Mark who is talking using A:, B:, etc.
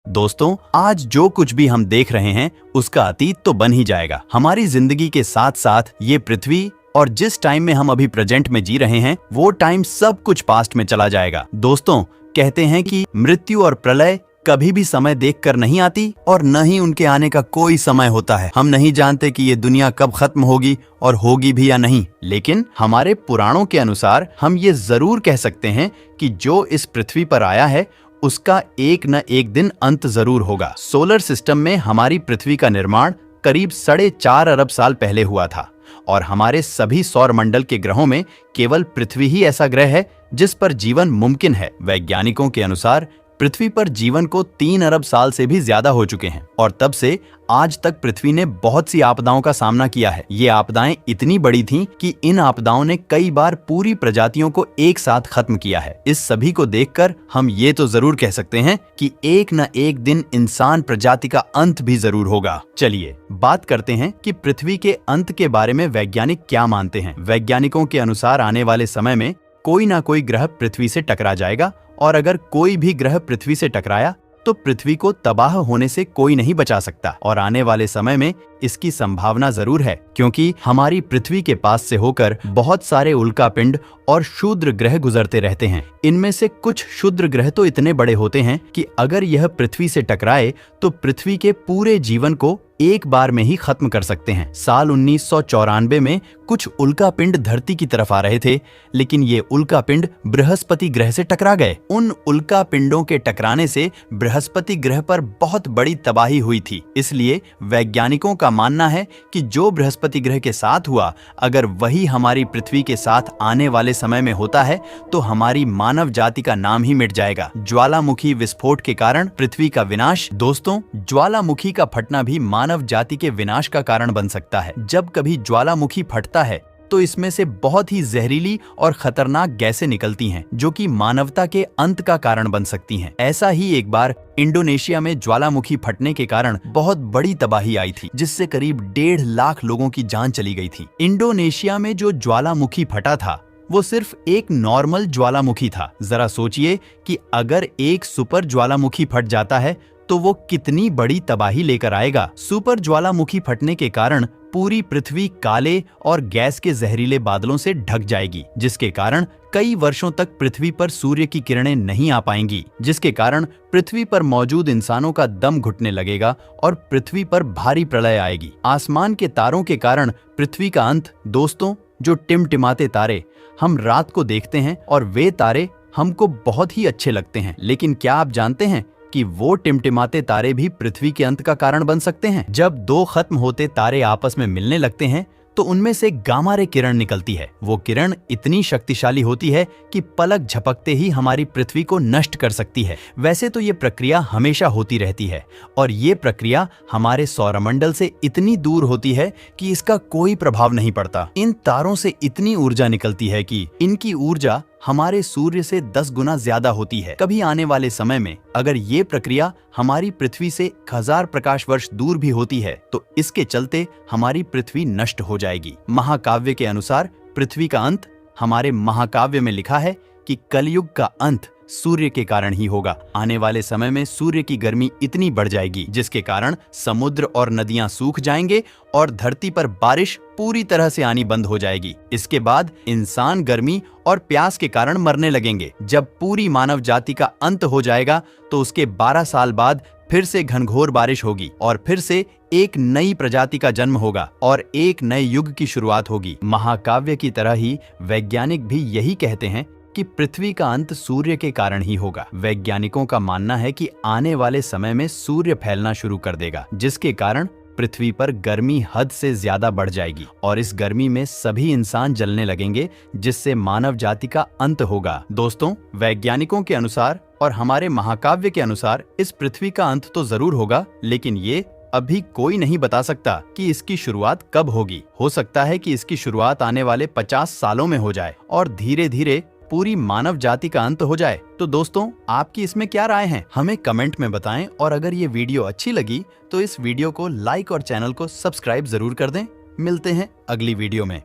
A: दोस्तों, आज जो कुछ भी हम देख रहे हैं उसका अतीत तो बन ही जाएगा। हमारी जिंदगी के साथ साथ ये पृथ्वी और जिस टाइम में हम अभी प्रेजेंट में जी रहे हैं वो टाइम सब कुछ पास्ट में चला जाएगा। दोस्तों, कहते हैं कि मृत्यु और प्रलय कभी भी समय देखकर नहीं आती और न ही उनके आने का कोई समय होता है। हम नहीं जानते कि ये दुनिया कब खत्म होगी और होगी भी या नहीं, लेकिन हमारे पुराणों के अनुसार हम ये जरूर कह सकते हैं कि जो इस पृथ्वी पर आया है उसका एक न एक दिन अंत जरूर होगा। सोलर सिस्टम में हमारी पृथ्वी का निर्माण करीब 4.5 अरब साल पहले हुआ था और हमारे सभी सौर मंडल के ग्रहों में केवल पृथ्वी ही ऐसा ग्रह है जिस पर जीवन मुमकिन है। वैज्ञानिकों के अनुसार पृथ्वी पर जीवन को 3 अरब साल से भी ज्यादा हो चुके हैं और तब से आज तक पृथ्वी ने बहुत सी आपदाओं का सामना किया है। ये आपदाएं इतनी बड़ी थीं कि इन आपदाओं ने कई बार पूरी प्रजातियों को एक साथ खत्म किया है। इस सभी को देखकर हम ये तो जरूर कह सकते हैं कि एक न एक दिन इंसान प्रजाति का अंत भी जरूर होगा। चलिए बात करते हैं कि पृथ्वी के अंत के बारे में वैज्ञानिक क्या मानते हैं। वैज्ञानिकों के अनुसार आने वाले समय में कोई ना कोई ग्रह पृथ्वी से टकरा जाएगा और अगर कोई भी ग्रह पृथ्वी से टकराया तो पृथ्वी को तबाह होने से कोई नहीं बचा सकता और आने वाले समय में इसकी संभावना जरूर है, क्योंकि हमारी पृथ्वी के पास से होकर बहुत सारे उल्कापिंड और क्षुद्र ग्रह गुजरते रहते हैं। इनमें से कुछ क्षुद्र ग्रह तो इतने बड़े होते हैं कि अगर यह पृथ्वी से टकराए तो पृथ्वी के पूरे जीवन को एक बार में ही खत्म कर सकते हैं। साल 1994 में कुछ उल्कापिंड धरती की तरफ आ रहे थे, लेकिन ये उल्कापिंड बृहस्पति ग्रह से टकरा गए। उन उल्कापिंडों के टकराने से बृहस्पति ग्रह पर बहुत बड़ी तबाही हुई थी। इसलिए वैज्ञानिकों का मानना है कि जो बृहस्पति ग्रह के साथ हुआ, अगर वही हमारी पृथ्वी के साथ आने वाले समय में होता है तो हमारी मानव जाति का नाम ही मिट जाएगा। ज्वालामुखी विस्फोट के कारण पृथ्वी का विनाश। दोस्तों, ज्वालामुखी का फटना भी मानव जाति के विनाश का कारण बन सकता है। जब कभी ज्वालामुखी फटता है तो इसमें से बहुत ही जहरीली और खतरनाक गैसें निकलती हैं, जो कि मानवता के अंत का कारण बन सकती हैं। ऐसा ही एक बार इंडोनेशिया में ज्वालामुखी फटने के कारण बहुत बड़ी तबाही आई थी, जिससे करीब 1.5 लाख लोगों की जान चली गई थी। इंडोनेशिया में जो ज्वालामुखी फटा था वो सिर्फ एक नॉर्मल ज्वालामुखी था। जरा सोचिए कि अगर एक सुपर ज्वालामुखी फट जाता है तो वो कितनी बड़ी तबाही लेकर आएगा। सुपर ज्वालामुखी फटने के कारण पूरी पृथ्वी काले और गैस के जहरीले बादलों से ढक जाएगी, जिसके कारण कई वर्षों तक पृथ्वी पर सूर्य की किरणें नहीं आ पाएंगी, जिसके कारण पृथ्वी पर मौजूद इंसानों का दम घुटने लगेगा और पृथ्वी पर भारी प्रलय आएगी। आसमान के तारों के कारण पृथ्वी का अंत। दोस्तों, जो टिमटिमाते तारे हम रात को देखते हैं और वे तारे हमको बहुत ही अच्छे लगते हैं, लेकिन क्या आप जानते हैं कि वो टिमटिमाते तारे भी पृथ्वी के अंत का कारण बन सकते हैं। जब दो खत्म होते तारे आपस में मिलने लगते हैं तो उनमें से गामा रे किरण निकलती है। वो किरण इतनी शक्तिशाली होती है कि पलक झपकते ही हमारी पृथ्वी को नष्ट कर सकती है। वैसे तो ये प्रक्रिया हमेशा होती रहती है और ये प्रक्रिया हमारे सौरमंडल से इतनी दूर होती है कि इसका कोई प्रभाव नहीं पड़ता। इन तारों से इतनी ऊर्जा निकलती है कि इनकी ऊर्जा हमारे सूर्य से 10 गुना ज्यादा होती है। कभी आने वाले समय में अगर ये प्रक्रिया हमारी पृथ्वी से 1000 प्रकाश वर्ष दूर भी होती है तो इसके चलते हमारी पृथ्वी नष्ट हो जाएगी। महाकाव्य के अनुसार पृथ्वी का अंत, हमारे महाकाव्य में लिखा है कि कलयुग का अंत सूर्य के कारण ही होगा। आने वाले समय में सूर्य की गर्मी इतनी बढ़ जाएगी जिसके कारण समुद्र और नदियां सूख जाएंगे और धरती पर बारिश पूरी तरह से आनी बंद हो जाएगी। इसके बाद इंसान गर्मी और प्यास के कारण मरने लगेंगे। जब पूरी मानव जाति का अंत हो जाएगा तो उसके 12 साल बाद फिर से घनघोर बारिश होगी और फिर से एक नई प्रजाति का जन्म होगा और एक नए युग की शुरुआत होगी। महाकाव्य की तरह ही वैज्ञानिक भी यही कहते हैं कि पृथ्वी का अंत सूर्य के कारण ही होगा। वैज्ञानिकों का मानना है कि आने वाले समय में सूर्य फैलना शुरू कर देगा, जिसके कारण पृथ्वी पर गर्मी हद से ज्यादा बढ़ जाएगी और इस गर्मी में सभी इंसान जलने लगेंगे, जिससे मानव जाति का अंत होगा। दोस्तों, वैज्ञानिकों के अनुसार और हमारे महाकाव्य के अनुसार इस पृथ्वी का अंत तो जरूर होगा, लेकिन ये अभी कोई नहीं बता सकता कि इसकी शुरुआत कब होगी। हो सकता है कि इसकी शुरुआत आने वाले 50 सालों में हो जाए और धीरे धीरे पूरी मानव जाति का अंत हो जाए। तो दोस्तों, आपकी इसमें क्या राय है, हमें कमेंट में बताएं और अगर ये वीडियो अच्छी लगी तो इस वीडियो को लाइक और चैनल को सब्सक्राइब जरूर कर दें। मिलते हैं अगली वीडियो में।